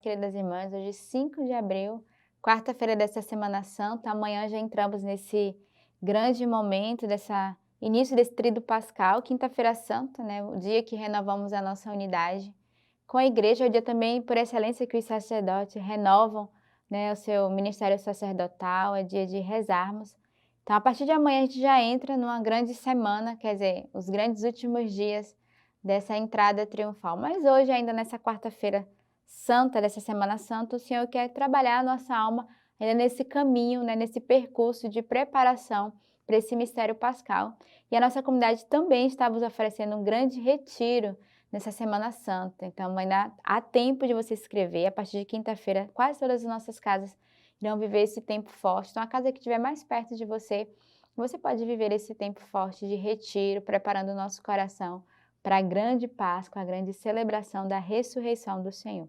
Queridas irmãs, hoje 5 de abril, quarta-feira dessa Semana Santa, amanhã já entramos nesse grande momento, início desse tríduo pascal, quinta-feira santa, né, o dia que renovamos a nossa unidade. Com a igreja, é o dia também, por excelência, que os sacerdotes renovam, né, o seu ministério sacerdotal, é dia de rezarmos. Então, a partir de amanhã, a gente já entra numa grande semana, quer dizer, os grandes últimos dias dessa entrada triunfal. Mas hoje, ainda nessa quarta-feira santa, dessa Semana Santa, o Senhor quer trabalhar a nossa alma ainda nesse caminho, né, nesse percurso de preparação para esse mistério pascal. E a nossa comunidade também está vos oferecendo um grande retiro nessa Semana Santa. Então, ainda há tempo de você se inscrever. A partir de quinta-feira, quase todas as nossas casas irão viver esse tempo forte. Então, a casa que estiver mais perto de você, você pode viver esse tempo forte de retiro, preparando o nosso coração para a grande Páscoa, a grande celebração da ressurreição do Senhor.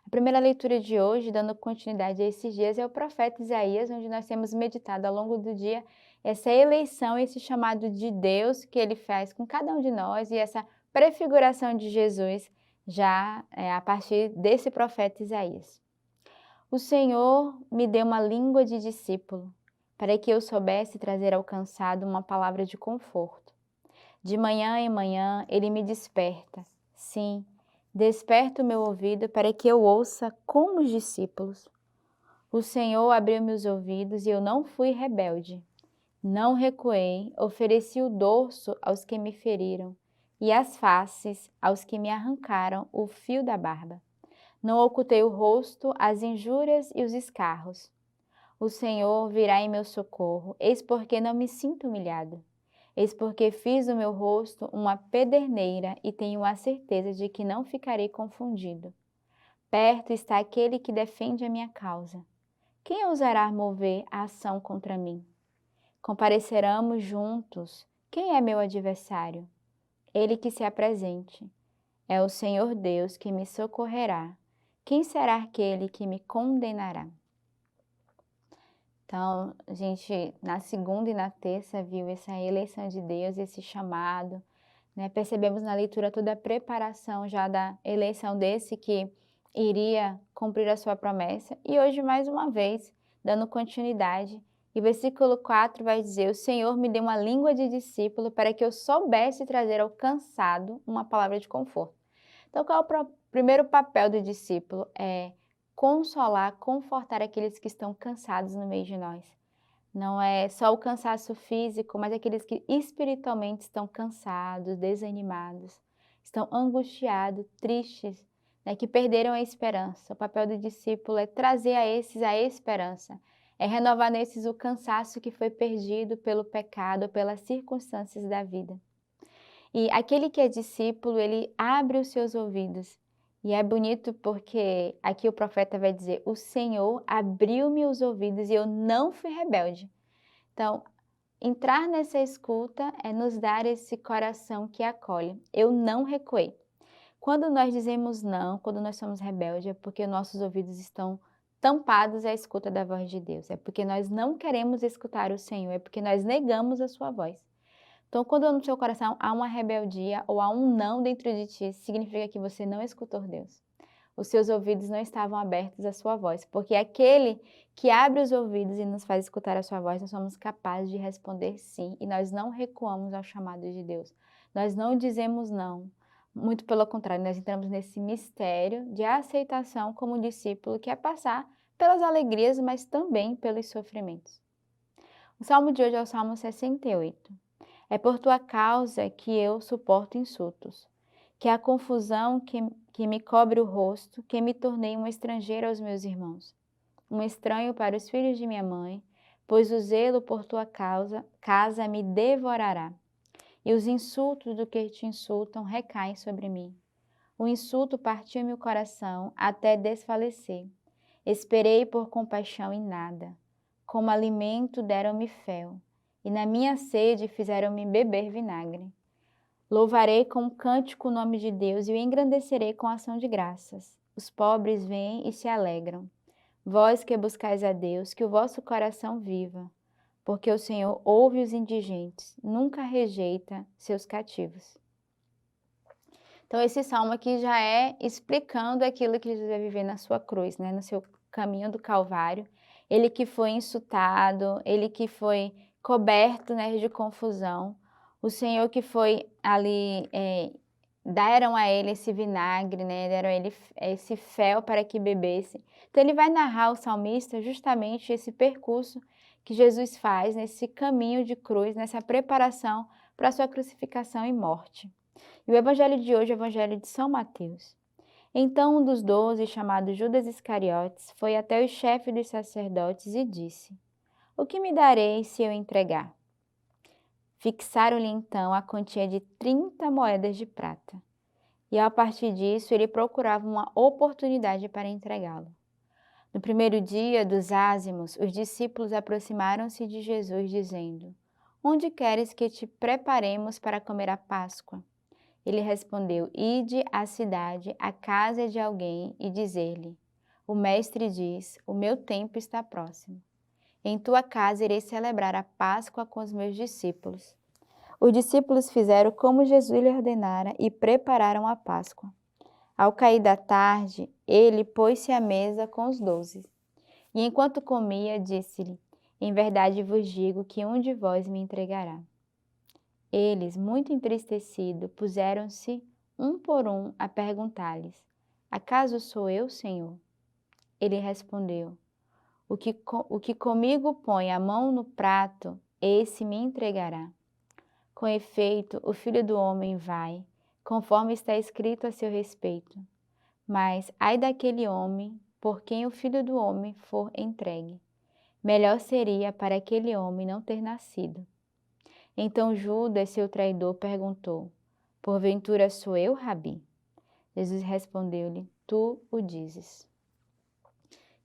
A primeira leitura de hoje, dando continuidade a esses dias, é o profeta Isaías, onde nós temos meditado ao longo do dia essa eleição, esse chamado de Deus que ele faz com cada um de nós e essa prefiguração de Jesus já a partir desse profeta Isaías. O Senhor me deu uma língua de discípulo, para que eu soubesse trazer ao cansado uma palavra de conforto. De manhã em manhã ele me desperta, sim, desperta o meu ouvido para que eu ouça como os discípulos. O Senhor abriu meus ouvidos e eu não fui rebelde. Não recuei, ofereci o dorso aos que me feriram e as faces aos que me arrancaram o fio da barba. Não ocultei o rosto às injúrias e os escarros. O Senhor virá em meu socorro, eis porque não me sinto humilhado. Eis porque fiz do meu rosto uma pederneira e tenho a certeza de que não ficarei confundido. Perto está aquele que defende a minha causa. Quem ousará mover a ação contra mim? Compareceremos juntos. Quem é meu adversário? Ele que se apresente. É o Senhor Deus que me socorrerá. Quem será aquele que me condenará? Então, a gente na segunda e na terça viu essa eleição de Deus, esse chamado, né? Percebemos na leitura toda a preparação já da eleição desse que iria cumprir a sua promessa. E hoje, mais uma vez, dando continuidade, e o versículo 4 vai dizer: o Senhor me deu uma língua de discípulo para que eu soubesse trazer ao cansado uma palavra de conforto. Então, qual é o primeiro papel do discípulo? É consolar, confortar aqueles que estão cansados no meio de nós. Não é só o cansaço físico, mas aqueles que espiritualmente estão cansados, desanimados, estão angustiados, tristes, né, que perderam a esperança. O papel do discípulo é trazer a esses a esperança, é renovar nesses o cansaço que foi perdido pelo pecado, pelas circunstâncias da vida. E aquele que é discípulo, ele abre os seus ouvidos. E é bonito porque aqui o profeta vai dizer: o Senhor abriu-me os ouvidos e eu não fui rebelde. Então, entrar nessa escuta é nos dar esse coração que acolhe. Eu não recuei. Quando nós dizemos não, quando nós somos rebeldes, é porque nossos ouvidos estão tampados à escuta da voz de Deus. É porque nós não queremos escutar o Senhor, é porque nós negamos a sua voz. Então, quando no seu coração há uma rebeldia ou há um não dentro de ti, significa que você não escutou Deus. Os seus ouvidos não estavam abertos à sua voz, porque aquele que abre os ouvidos e nos faz escutar a sua voz, nós somos capazes de responder sim, e nós não recuamos ao chamado de Deus. Nós não dizemos não, muito pelo contrário, nós entramos nesse mistério de aceitação como discípulo, que é passar pelas alegrias, mas também pelos sofrimentos. O salmo de hoje é o Salmo 68. É por tua causa que eu suporto insultos, que a confusão que me cobre o rosto, que me tornei um estrangeiro aos meus irmãos, um estranho para os filhos de minha mãe, pois o zelo por tua casa me devorará, e os insultos do que te insultam recaem sobre mim. O insulto partiu-me o coração até desfalecer. Esperei por compaixão e nada. Como alimento deram-me fel, e na minha sede fizeram-me beber vinagre. Louvarei com um cântico o nome de Deus e o engrandecerei com ação de graças. Os pobres vêm e se alegram. Vós que buscais a Deus, que o vosso coração viva, porque o Senhor ouve os indigentes, nunca rejeita seus cativos. Então esse salmo aqui já é explicando aquilo que Jesus vai viver na sua cruz, né, no seu caminho do Calvário. Ele que foi insultado, ele que foi coberto, né, de confusão. O Senhor que foi ali, deram a ele esse vinagre, né, deram a ele esse fel para que bebesse. Então ele vai narrar, o salmista, justamente esse percurso que Jesus faz nesse caminho de cruz, nessa preparação para a sua crucificação e morte. E o evangelho de hoje é o evangelho de São Mateus. Então um dos 12, chamado Judas Iscariotes, foi até o chefe dos sacerdotes e disse: O que me darei se eu entregar? Fixaram-lhe então a quantia de 30 moedas de prata. E a partir disso ele procurava uma oportunidade para entregá-lo. No primeiro dia dos ázimos, os discípulos aproximaram-se de Jesus, dizendo: Onde queres que te preparemos para comer a Páscoa? Ele respondeu: Ide à cidade, à casa de alguém, e dizer-lhe: O mestre diz: O meu tempo está próximo. Em tua casa irei celebrar a Páscoa com os meus discípulos. Os discípulos fizeram como Jesus lhe ordenara e prepararam a Páscoa. Ao cair da tarde, ele pôs-se à mesa com os 12. E enquanto comia, disse-lhe: Em verdade vos digo que um de vós me entregará. Eles, muito entristecidos, puseram-se um por um a perguntar-lhes: Acaso sou eu, Senhor? Ele respondeu: O que comigo põe a mão no prato, esse me entregará. Com efeito, o Filho do Homem vai, conforme está escrito a seu respeito. Mas ai daquele homem por quem o Filho do Homem for entregue. Melhor seria para aquele homem não ter nascido. Então Judas, seu traidor, perguntou: Porventura sou eu, Rabi? Jesus respondeu-lhe: Tu o dizes.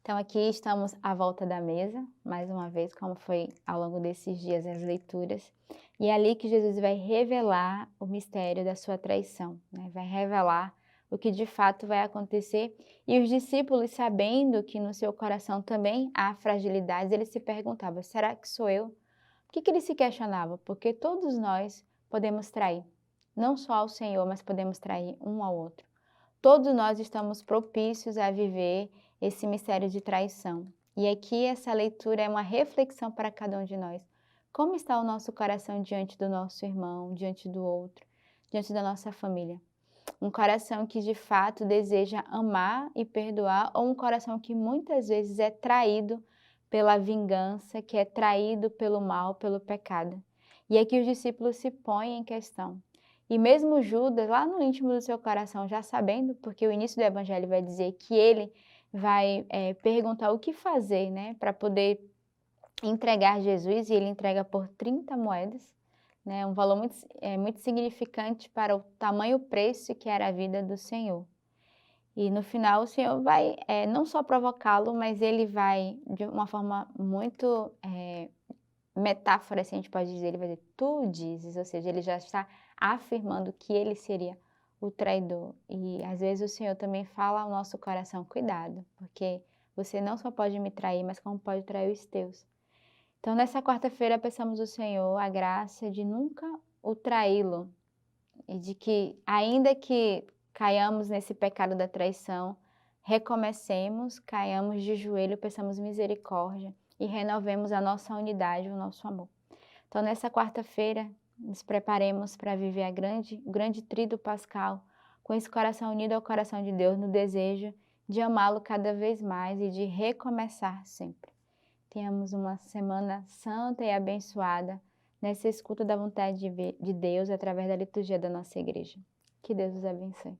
Então aqui estamos à volta da mesa, mais uma vez, como foi ao longo desses dias as leituras. E é ali que Jesus vai revelar o mistério da sua traição, né? Vai revelar o que de fato vai acontecer. E os discípulos, sabendo que no seu coração também há fragilidades, eles se perguntavam: será que sou eu? Por que eles se questionavam? Porque todos nós podemos trair. Não só ao Senhor, mas podemos trair um ao outro. Todos nós estamos propícios a viver esse mistério de traição. E aqui essa leitura é uma reflexão para cada um de nós. Como está o nosso coração diante do nosso irmão, diante do outro, diante da nossa família? Um coração que de fato deseja amar e perdoar, ou um coração que muitas vezes é traído pela vingança, que é traído pelo mal, pelo pecado. E aqui os discípulos se põem em questão. E mesmo Judas, lá no íntimo do seu coração, já sabendo, porque o início do evangelho vai dizer que ele vai perguntar o que fazer, né, para poder entregar Jesus, e ele entrega por 30 moedas, né, um valor muito significante para o tamanho preço que era a vida do Senhor. E no final o Senhor vai não só provocá-lo, mas ele vai, de uma forma muito metáfora, assim a gente pode dizer, ele vai dizer, tu dizes, ou seja, ele já está afirmando que ele seria o traidor. E às vezes o Senhor também fala ao nosso coração: cuidado, porque você não só pode me trair, mas como pode trair os teus. Então nessa quarta-feira peçamos ao Senhor a graça de nunca o traí-lo, e de que, ainda que caiamos nesse pecado da traição, recomecemos, caiamos de joelho, peçamos misericórdia e renovemos a nossa unidade, o nosso amor. Então, nessa quarta-feira, nos preparemos para viver o grande tríduo pascal, com esse coração unido ao coração de Deus, no desejo de amá-lo cada vez mais e de recomeçar sempre. Tenhamos uma semana santa e abençoada nessa escuta da vontade de Deus através da liturgia da nossa igreja. Que Deus os abençoe.